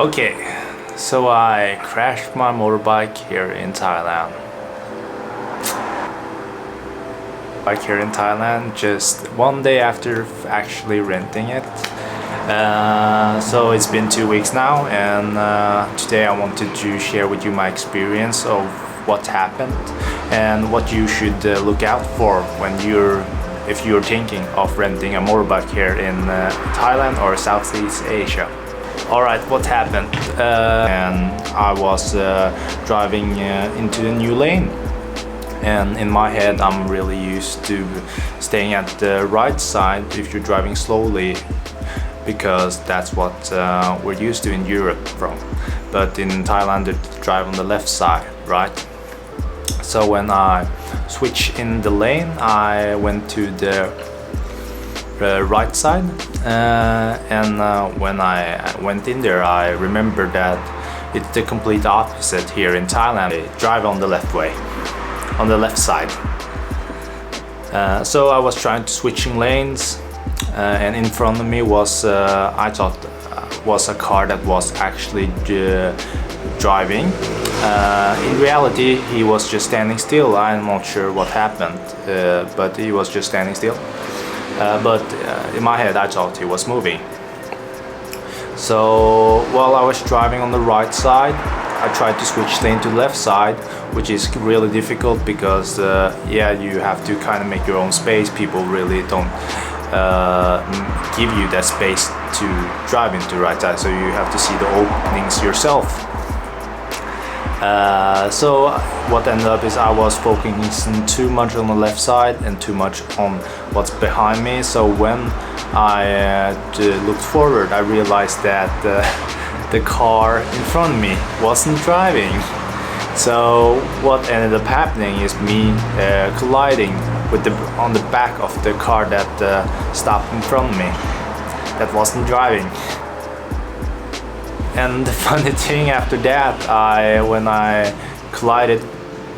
Okay, so I crashed my motorbike here in Thailand. Just one day after actually renting it. So it's been 2 weeks now, and today I wanted to share with you my experience of what happened and what you should look out for when if you're thinking of renting a motorbike here in Thailand or Southeast Asia. Alright, what happened? And I was driving into the new lane, and in my head I'm really used to staying at the right side if you're driving slowly, because that's what we're used to in Europe but in Thailand they drive on the left side, right? So when I switched in the lane, I went to the right side, and when I went in there, I remembered that it's the complete opposite here in Thailand. They drive on the left side. So I was trying to switching lanes, and in front of me was I thought was a car that was actually driving. In reality, he was just standing still. I'm not sure what happened, but he was just standing still. But in my head, I thought he was moving. So while I was driving on the right side, I tried to switch lane to the left side, which is really difficult because yeah, you have to kind of make your own space. People really don't give you that space to drive into the right side, so you have to see the openings yourself. So what ended up is I was focusing too much on the left side and too much on what's behind me. So when I looked forward, I realized that the car in front of me wasn't driving. So what ended up happening is me colliding on the back of the car that stopped in front of me, that wasn't driving. And the funny thing after that, when I collided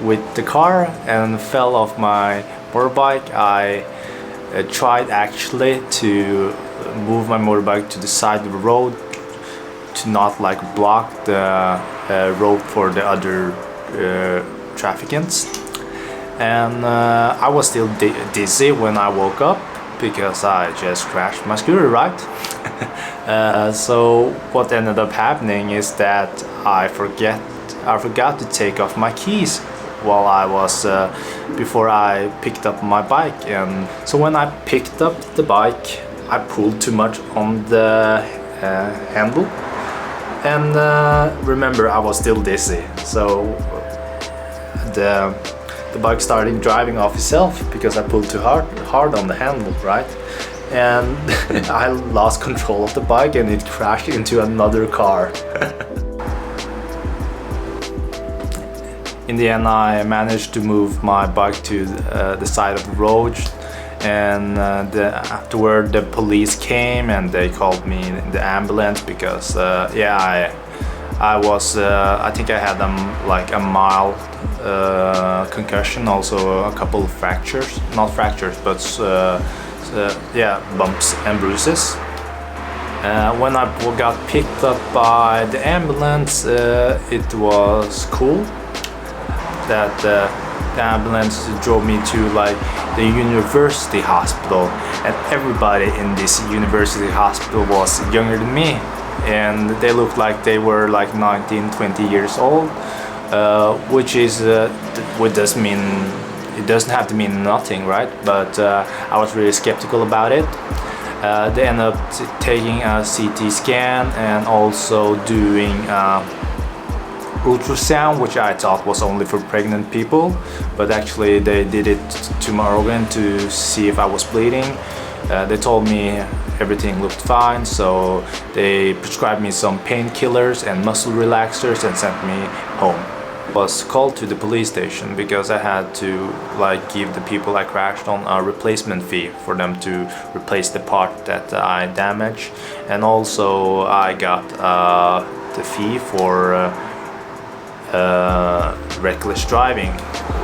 with the car and fell off my motorbike, I tried actually to move my motorbike to the side of the road to not like block the road for the other trafficants. And I was still dizzy when I woke up because I just crashed my scooter, right? So what ended up happening is that I forgot to take off my keys while I was before I picked up my bike. And so when I picked up the bike, I pulled too much on the handle, and remember, I was still dizzy, so the bike started driving off itself because I pulled too hard on the handle, right? And I lost control of the bike and it crashed into another car. In the end, I managed to move my bike to the side of the road, and afterward the police came and they called me in the ambulance because yeah, I think I had like a mild concussion, also a couple of fractures, not fractures, but yeah, bumps and bruises. When I got picked up by the ambulance, it was cool that the ambulance drove me to like the university hospital, and everybody in this university hospital was younger than me, and they looked like they were like 19-20 years old, which doesn't mean, it doesn't have to mean nothing, right? But I was really skeptical about it. They ended up taking a CT scan and also doing ultrasound, which I thought was only for pregnant people, but actually they did it to my organ to see if I was bleeding. They told me everything looked fine, so they prescribed me some painkillers and muscle relaxers and sent me home. I was called to the police station because I had to like give the people I crashed on a replacement fee for them to replace the part that I damaged, and also I got the fee for reckless driving,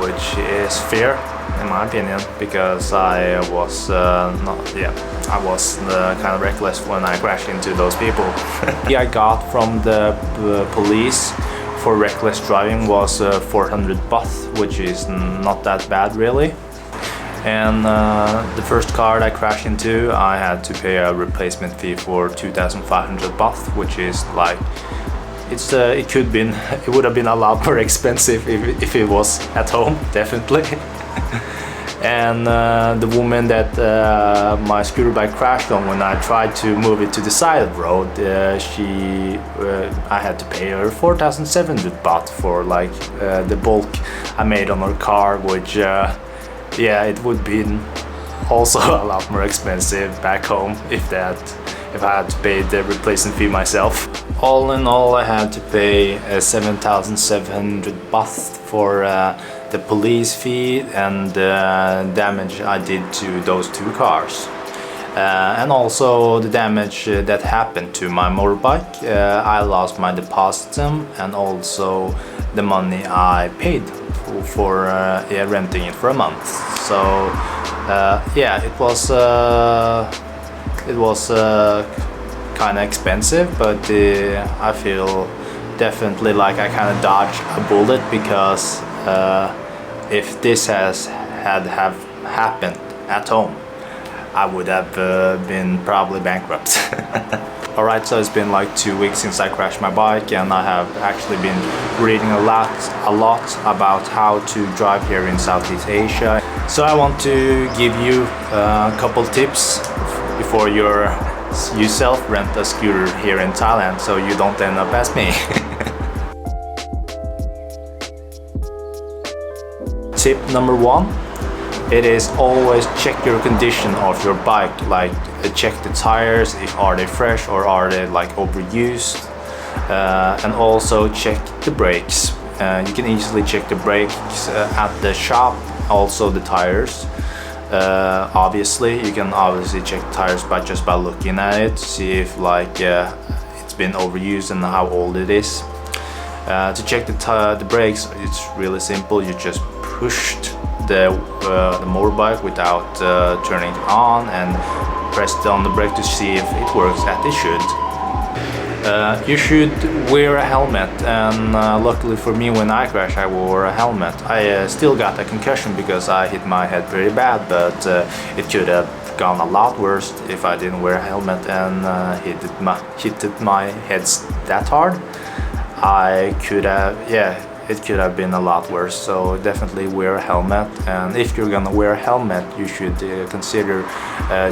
which is fair in my opinion, because I was I was kind of reckless when I crashed into those people. I got from the police for reckless driving was 400 baht, which is not that bad really. And the first car I crashed into, I had to pay a replacement fee for 2,500 baht, which is like, it would have been a lot more expensive if it was at home, definitely. And the woman that my scooter bike crashed on, when I tried to move it to the side of the road, I had to pay her 4,700 baht for like the bulk I made on her car, which yeah, it would be also a lot more expensive back home if I had to pay the replacement fee myself. All in all, I had to pay 7,700 baht for the police fee and the damage I did to those two cars. And also the damage that happened to my motorbike. I lost my deposit and also the money I paid for renting it for a month. So yeah, it was kind of expensive, but I feel definitely like I kind of dodged a bullet, because if this had happened at home, I would have been probably bankrupt. Alright, so it's been like 2 weeks since I crashed my bike, and I have actually been reading a lot about how to drive here in Southeast Asia. So I want to give you a couple tips before you self-rent a scooter here in Thailand, so you don't end up as me. Tip number 1. It is always check your condition of your bike, like check the tires, are they fresh or are they like overused, and also check the brakes. You can easily check the brakes at the shop, also the tires. Obviously, you can check the tires just by looking at it, see if like it's been overused and how old it is. To check the brakes, it's really simple. You just pushed the motorbike without turning it on and pressed on the brake to see if it works as it should. You should wear a helmet, and luckily for me, when I crashed I wore a helmet. I still got a concussion because I hit my head pretty bad, but it could have gone a lot worse if I didn't wear a helmet and hit my head that hard. It could have been a lot worse, so definitely wear a helmet. And if you're gonna wear a helmet, you should consider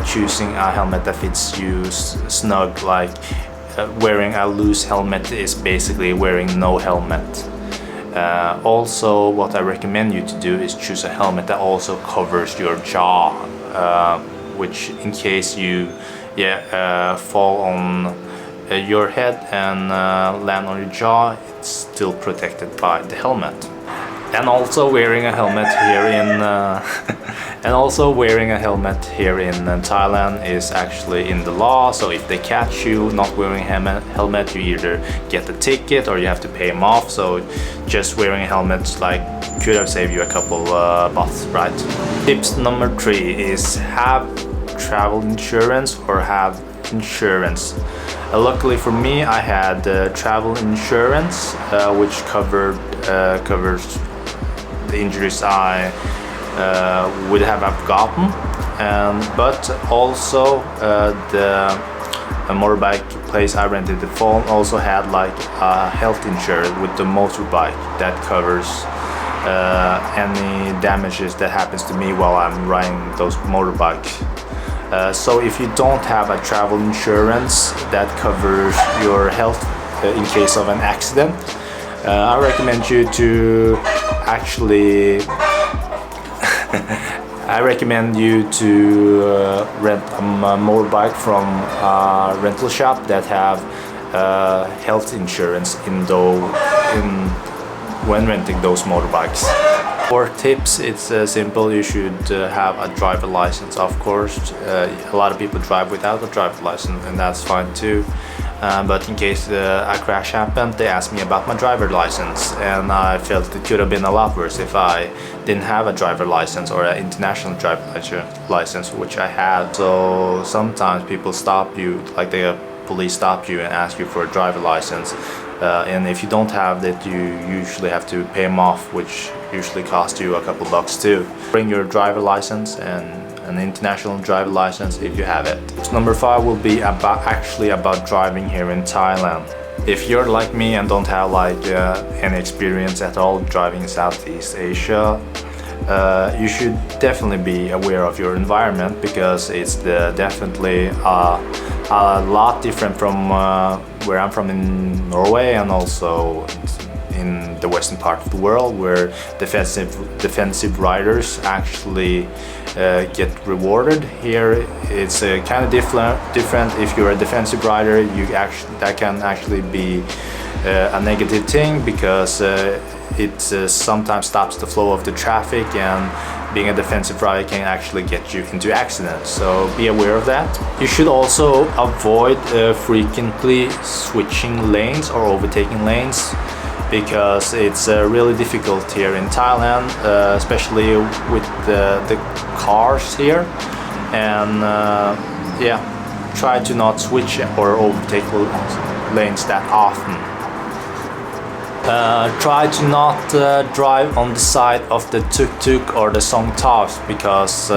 choosing a helmet that fits you snug. Like wearing a loose helmet is basically wearing no helmet. Also, what I recommend you to do is choose a helmet that also covers your jaw, which in case you fall on your head and land on your jaw, it's still protected by the helmet. And also wearing a helmet here in Thailand is actually in the law. So if they catch you not wearing a helmet, you either get a ticket or you have to pay them off. So just wearing a helmet could have saved you a couple bahts, right? Tips number 3 is have travel insurance or have insurance. Luckily for me, I had travel insurance, which covers the injuries I would have gotten, but also the motorbike place I rented the phone also had like a health insurance with the motorbike that covers any damages that happens to me while I'm riding those motorbikes. So if you don't have a travel insurance that covers your health in case of an accident, I recommend you to actually rent a motorbike from a rental shop that have health insurance when renting those motorbikes. For tips, it's simple. You should have a driver license, of course. A lot of people drive without a driver license, and that's fine too. But in case a crash happened, they asked me about my driver license, and I felt it could have been a lot worse if I didn't have a driver license or an international driver license, which I had. So sometimes people stop you, like the police stop you and ask you for a driver license, and if you don't have that, you usually have to pay them off, which usually costs you a couple bucks too. Bring your driver license and an international driver license if you have it. Number 5 will be about driving here in Thailand. If you're like me and don't have any experience at all driving in Southeast Asia, you should definitely be aware of your environment, because it's definitely a lot different from where I'm from in Norway, and also in the western part of the world, where defensive riders actually get rewarded. Here it's kind of different. If you're a defensive rider, that can actually be a negative thing, because it sometimes stops the flow of the traffic, and being a defensive rider can actually get you into accidents. So be aware of that. You should also avoid frequently switching lanes or overtaking lanes, because it's really difficult here in Thailand, especially with the cars here. And yeah, try to not switch or overtake lanes that often. Try to not drive on the side of the tuk-tuk or the songthaevs, because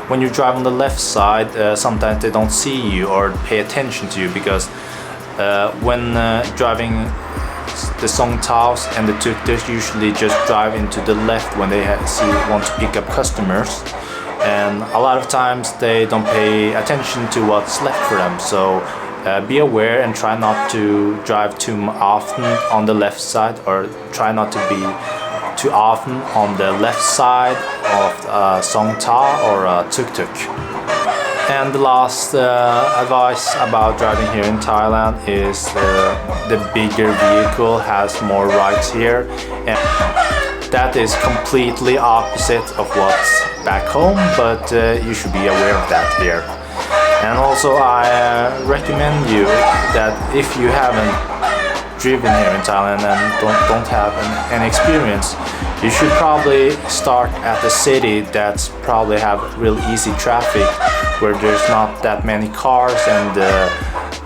when you drive on the left side, sometimes they don't see you or pay attention to you, because when driving the songthaevs and the tuk-tuks usually just drive into the left when they want to pick up customers, and a lot of times they don't pay attention to what's left for them. So be aware and try not to drive too often on the left side, or try not to be too often on the left side of a songthaev or a tuk-tuk. And the last advice about driving here in Thailand is the bigger vehicle has more rights here, and that is completely opposite of what's back home, but you should be aware of that here. And also I recommend you that if you haven't driven here in Thailand and don't have any experience, you should probably start at the city that's probably have real easy traffic, where there's not that many cars and the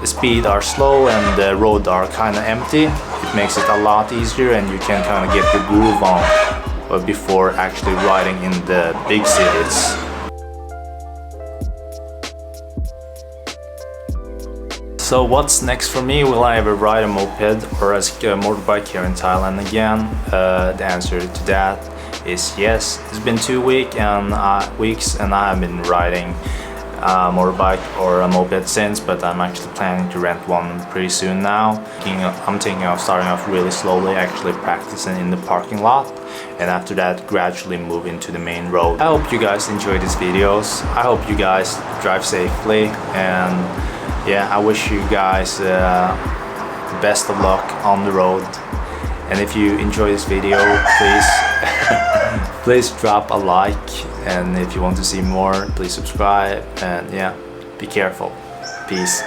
speed are slow and the road are kind of empty. It makes it a lot easier, and you can kind of get your groove on before actually riding in the big cities. So what's next for me? Will I ever ride a moped or a motorbike here in Thailand again? The answer to that is yes. It's been 2 weeks and I have been riding a motorbike or a moped since, but I'm actually planning to rent one pretty soon now. I'm thinking of starting off really slowly, actually practicing in the parking lot, and after that gradually move into the main road. I hope you guys enjoy these videos. I hope you guys drive safely, and yeah, I wish you guys best of luck on the road. And if you enjoy this video, please please drop a like, and if you want to see more, please subscribe, and yeah, be careful. Peace.